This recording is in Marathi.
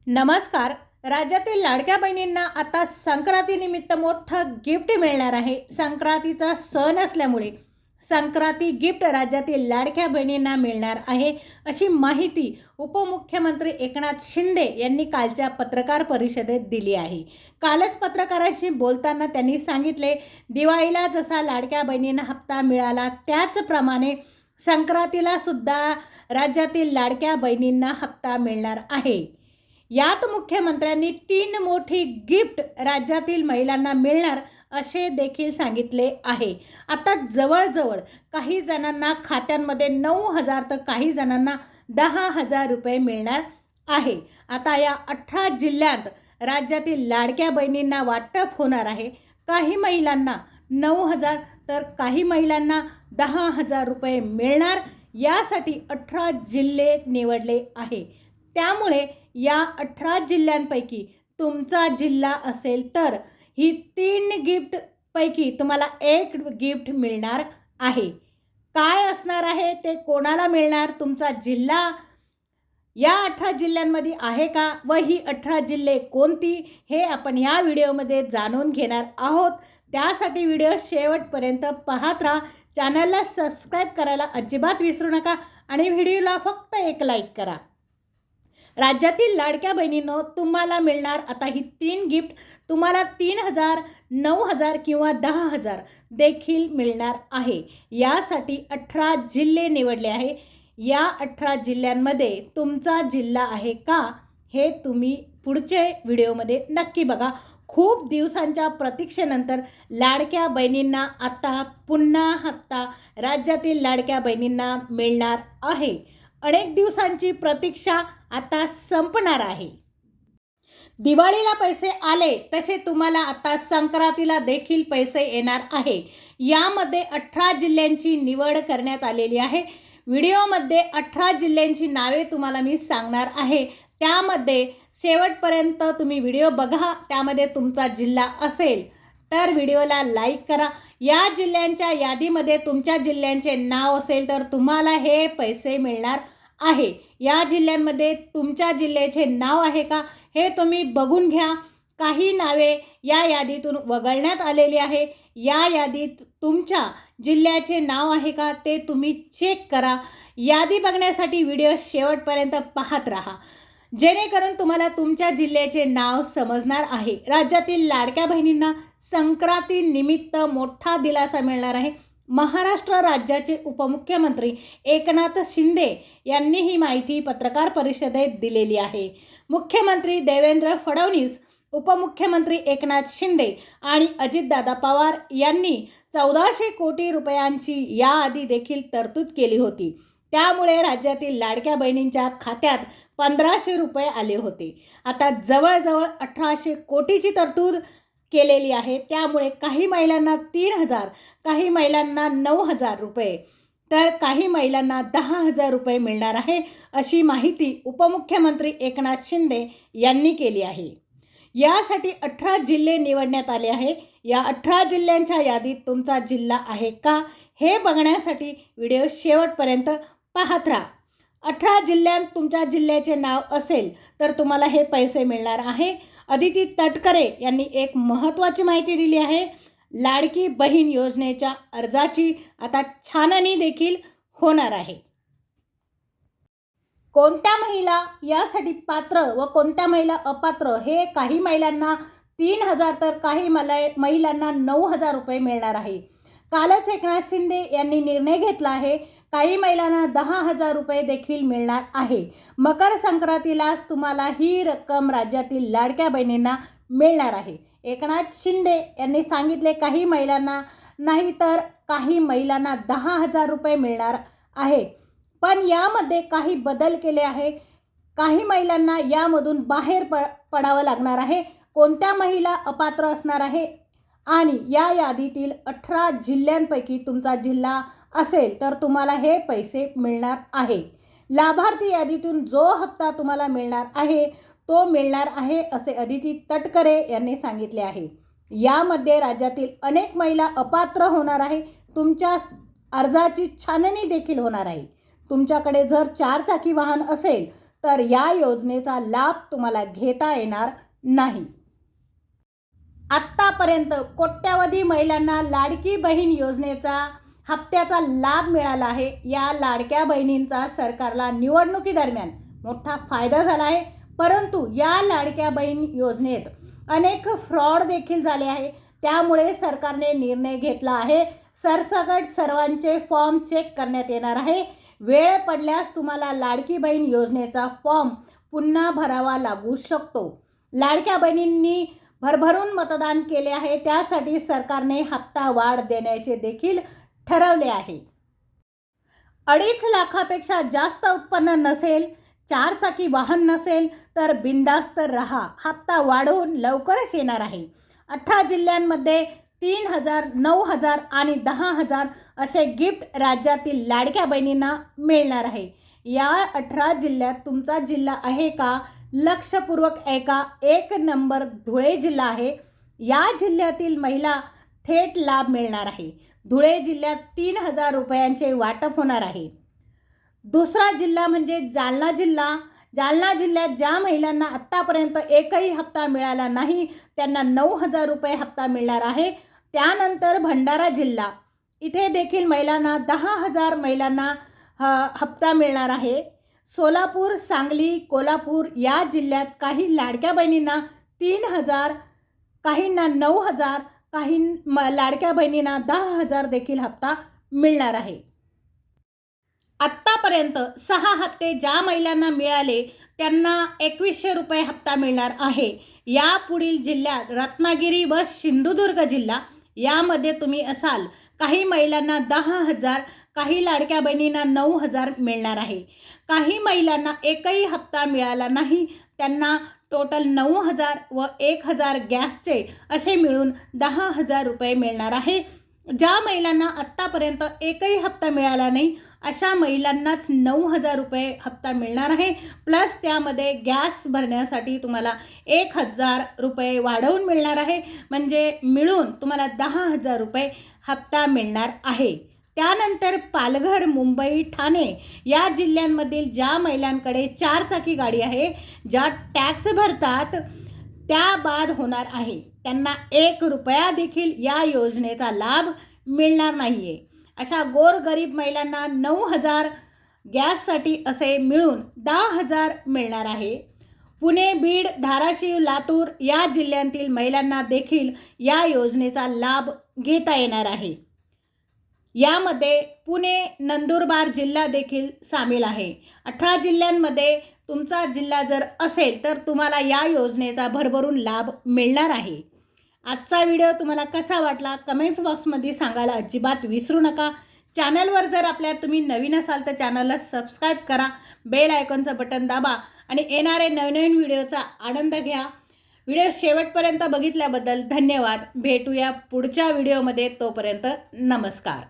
नमस्कार. राज्यातील लाडक्या बहिणींना आता संक्रांतीनिमित्त मोठं गिफ्ट मिळणार आहे. संक्रांतीचा सण असल्यामुळे संक्रांती गिफ्ट राज्यातील लाडक्या बहिणींना मिळणार आहे, अशी माहिती उपमुख्यमंत्री एकनाथ शिंदे यांनी कालच्या पत्रकार परिषदेत दिली आहे. कालच पत्रकारांशी बोलताना त्यांनी सांगितले, दिवाळीला जसा लाडक्या बहिणींना हप्ता मिळाला त्याचप्रमाणे संक्रांतीला सुद्धा राज्यातील लाडक्या बहिणींना हप्ता मिळणार आहे. यात मुख्यमंत्र्यांनी 3 मोठी गिफ्ट राज्यातील महिलांना मिळणार असे देखील सांगितले आहे. आता जवळजवळ काही जणांना खात्यांमध्ये 9,000 तर काही जणांना 10,000 रुपये मिळणार आहे. आता या 18 जिल्ह्यात राज्यातील लाडक्या बहिणींना वाटप होणार आहे. काही महिलांना 9,000 तर काही महिलांना 10,000 रुपये मिळणार. यासाठी 18 जिल्हे निवडले आहे. त्यामुळे या 18 जिल्ह्यांपैकी तुमचा जिल्हा असेल तर ही 3 गिफ्टपैकी तुम्हाला एक गिफ्ट मिळणार आहे. काय असणार आहे ते, कोणाला मिळणार, तुमचा जिल्हा या 18 जिल्ह्यांमध्ये आहे का व ही 18 जिल्हे कोणती, हे आपण या व्हिडिओमध्ये जाणून घेणार आहोत. त्यासाठी व्हिडिओ शेवटपर्यंत पाहत राहा. चॅनलला सबस्क्राईब करायला अजिबात विसरू नका आणि व्हिडिओला फक्त एक लाईक करा. राज्यातील लाडक्या बहिणींनो, तुम्हाला मिळणार आता ही 3 गिफ्ट. तुम्हाला 3,000, 9,000 किंवा 10,000 देखील मिळणार आहे. यासाठी 18 जिल्हे निवडले आहे. या 18 जिल्ह्यांमध्ये तुमचा जिल्हा आहे का, हे तुम्ही पुढच्या व्हिडिओमध्ये नक्की बघा. खूप दिवसांच्या प्रतीक्षेनंतर लाडक्या बहिणींना आता पुन्हा हप्ता राज्यातील लाडक्या बहिणींना मिळणार आहे. अनेक दिवसांची प्रतीक्षा आता संपणार आहे. दिवाळीला पैसे आले तसे तुम्हाला आता संक्रांतीला देखील पैसे येणार आहे. यामध्ये 18 जिल्ह्यांची निवड करण्यात आलेली आहे. व्हिडिओमध्ये 18 जिल्ह्यांची नावे तुम्हाला मी सांगणार आहे. त्यामध्ये शेवटपर्यंत तुम्ही व्हिडिओ बघा. त्यामध्ये तुमचा जिल्हा असेल तर व्हिडिओला लाईक करा. या जिल्ह्यांच्या यादीमध्ये तुमच्या जिल्ह्यांचे नाव असेल तर तुम्हाला हे पैसे मिळणार आहे. या जिल्ह्यांमध्ये तुमच्या जिल्ह्याचे नाव आहे का, हे तुम्ही बघून घ्या. काही नावे या यादीतून वगळण्यात आलेली आहे. या यादीत तुमच्या जिल्ह्याचे नाव आहे का ते तुम्ही चेक करा. यादी बघण्यासाठी व्हिडिओ शेवटपर्यंत पाहत राहा, जेणेकरून तुम्हाला तुमच्या जिल्ह्याचे नाव समजणार आहे. राज्यातील लाडक्या बहिणींना संक्रांतीनिमित्त मोठा दिलासा मिळणार आहे. महाराष्ट्र राज्याचे उपमुख्यमंत्री एकनाथ शिंदे यांनी ही माहिती पत्रकार परिषदेत दिलेली आहे. मुख्यमंत्री देवेंद्र फडणवीस, उपमुख्यमंत्री एकनाथ शिंदे आणि अजितदादा पवार यांनी 1400 कोटी रुपयांची याआधी देखील तरतूद केली होती. त्यामुळे राज्यातील लाडक्या बहिणींच्या खात्यात 1500 रुपये आले होते. आता जवळजवळ 1800 कोटीची तरतूद केलेली आहे. त्यामुळे काही महिलांना 3,000, काही महिलांना 9,000 रुपये तर काही महिलांना 10,000 रुपये मिळणार आहे, अशी माहिती उपमुख्यमंत्री एकनाथ शिंदे यांनी केली आहे. यासाठी 18 जिल्हे निवडण्यात आले आहे. या 18 जिल्ह्यांच्या यादीत तुमचा जिल्हा आहे का, हे बघण्यासाठी व्हिडिओ शेवटपर्यंत पाहत राहा. 18 जिल्ह्यात तुमच्या जिल्ह्याचे नाव असेल तर तुम्हाला हे पैसे मिळणार आहे. अदिती तटकरे यांनी एक महत्त्वाची माहिती दिली आहे. लाडकी बहीण योजनेच्या अर्जाची आता छाननी देखील होणार आहे. कोणत्या महिला यासाठी पात्र व कोणत्या महिला अपात्र, हे काही महिलांना 3,000 तर काही महिलांना 9,000 रुपये मिळणार आहे. कालच एकनाथ शिंदे यांनी निर्णय घेतला आहे. काही महिलांना 10,000 रुपये देखील मिळणार आहे. मकर संक्रांतीलाच तुम्हाला ही रक्कम राज्यातील लाडक्या बहिणींना मिळणार आहे. एकनाथ शिंदे यांनी सांगितले, काही महिलांना नाही तर काही महिलांना 10,000 रुपये मिळणार आहे. पण यामध्ये काही बदल केले आहे. काही महिलांना यामधून बाहेर पडावं लागणार आहे. कोणत्या महिला अपात्र असणार आहे आणि या यादीतील 18 जिल्ह्यांपैकी तुमचा जिल्हा असेल तर तुम्हाला हे पैसे मिळणार आहे. लाभार्थी यादीतून जो हप्ता तुम्हाला मिळणार आहे तो मिळणार आहे, असे अदिती तटकरे यांनी सांगितले आहे. यामध्ये राज्यातील अनेक महिला अपात्र होणार आहे. तुमच्या अर्जाची छाननी देखील होणार आहे. तुमच्याकडे जर 4 चाकी वाहन असेल तर या योजनेचा लाभ तुम्हाला घेता येणार नाही. आत्तापर्यंत कोट्यावधी महिलांना लाडकी बहीण योजनेचा हप्त्याचा लाभ मिळाला आहे. या लाडक्या बहिणींचा सरकारला निवडणुकीदरम्यान मोठा फायदा झाला आहे, परंतु या लाडक्या बहीण योजनेत अनेक फ्रॉड देखील झाले आहे. त्यामुळे सरकारने निर्णय घेतला आहे, सरसकट सर्वांचे फॉर्म चेक करण्यात येणार आहे. वेळ पडल्यास तुम्हाला लाडकी बहीण योजनेचा फॉर्म पुन्हा भरावा लागू शकतो. लाडक्या बहिणींनी भरभरून मतदान केले आहे, त्यासाठी सरकारने हप्ता वाढ देण्याचे देखील ठरवले आहे. 2.5 लाखापेक्षा जास्त उत्पन्न नसेल, 4 चाकी वाहन नसेल तर बिनधास्त रहा. हप्ता वाढवून लवकरच येणार आहे. 18 जिल्ह्यांमध्ये 3,000, 9,000 आणि 10,000 असे गिफ्ट राज्यातील लाडक्या बहिणींना मिळणार आहे. या 18 जिल्ह्यात तुमचा जिल्हा आहे का? लक्षपूर्वक ऐका. 1 नंबर धुळे जिल्हा आहे. या जिल्ह्यातील महिला थेट लाभ मिळणार आहे. धुळे जिल्ह्यात 3,000 रुपयांचे वाटप होणार आहे. दुसरा जिल्हा म्हणजे जालना जिल्हा. जालना जिल्ह्यात ज्या महिलांना आत्तापर्यंत एकही हप्ता मिळाला नाही त्यांना 9,000 रुपये हप्ता मिळणार आहे. त्यानंतर भंडारा जिल्हा, इथे देखील महिलांना 10,000 महिलांना हप्ता मिळणार आहे. सोलापूर, सांगली, कोल्हापूर या जिल्ह्यात काही लाडक्या बहिणींना 3,000, काहींना 9,000, काही लाडक्या बहिणींना 10,000 देखील हप्ता मिळणार आहे. आत्तापर्यंत 6 हप्ते ज्या महिलांना मिळाले त्यांना 2,100 रुपये हप्ता मिळणार आहे. या पुढील जिल्ह्यात रत्नागिरी व सिंधुदुर्ग जिल्हा यामध्ये तुम्ही असाल. काही महिलांना 10,000, काही लाडक्या बहिणींना 9,000 मिळणार आहे. काही महिलांना एकही हप्ता मिळाला नाही त्यांना टोटल 9,000 व 1,000 गॅसचे असे मिळून 10,000 रुपये मिळणार आहे. ज्या महिलांना आत्तापर्यंत एकही हप्ता मिळाला नाही अशा महिलांनाच 9,000 रुपये हप्ता मिळणार आहे. प्लस त्यामध्ये गॅस भरण्यासाठी तुम्हाला 1,000 रुपये वाढवून मिळणार आहे. म्हणजे मिळून तुम्हाला 10,000 रुपये हप्ता मिळणार आहे. त्यानंतर पालघर, मुंबई, ठाणे या जिल्ह्यांमधील ज्या महिलांकडे 4 चाकी गाडी आहे, ज्या टॅक्स भरतात त्या बाद होणार आहे, त्यांना 1 रुपया देखील या योजनेचा लाभ मिळणार नाही आहे. अशा गोरगरीब महिलांना 9,000 गॅससाठी असे मिळून 10,000 मिळणार आहे. पुणे, बीड, धाराशिव, लातूर या जिल्ह्यांतील महिलांना देखील या योजनेचा लाभ घेता येणार आहे. यामध्ये पुणे, नंदुरबार जिल्हा देखील सामील आहे. 18 जिल्ह्यांमध्ये तुमचा जिल्हा जर असेल तर तुम्हाला या योजनेचा भरभरून लाभ मिळणार आहे. आजचा व्हिडिओ तुम्हाला कसा वाटला कमेंट्स बॉक्समध्ये सांगायला अजिबात विसरू नका. चॅनलवर जर तुम्ही नवीन असाल तर चॅनलला सबस्क्राईब करा, बेल आयकॉनचं बटन दाबा आणि येणारे नवनवीन व्हिडिओचा आनंद घ्या. व्हिडिओ शेवटपर्यंत बघितल्याबद्दल धन्यवाद. भेटूया पुढच्या व्हिडिओमध्ये. तोपर्यंत नमस्कार.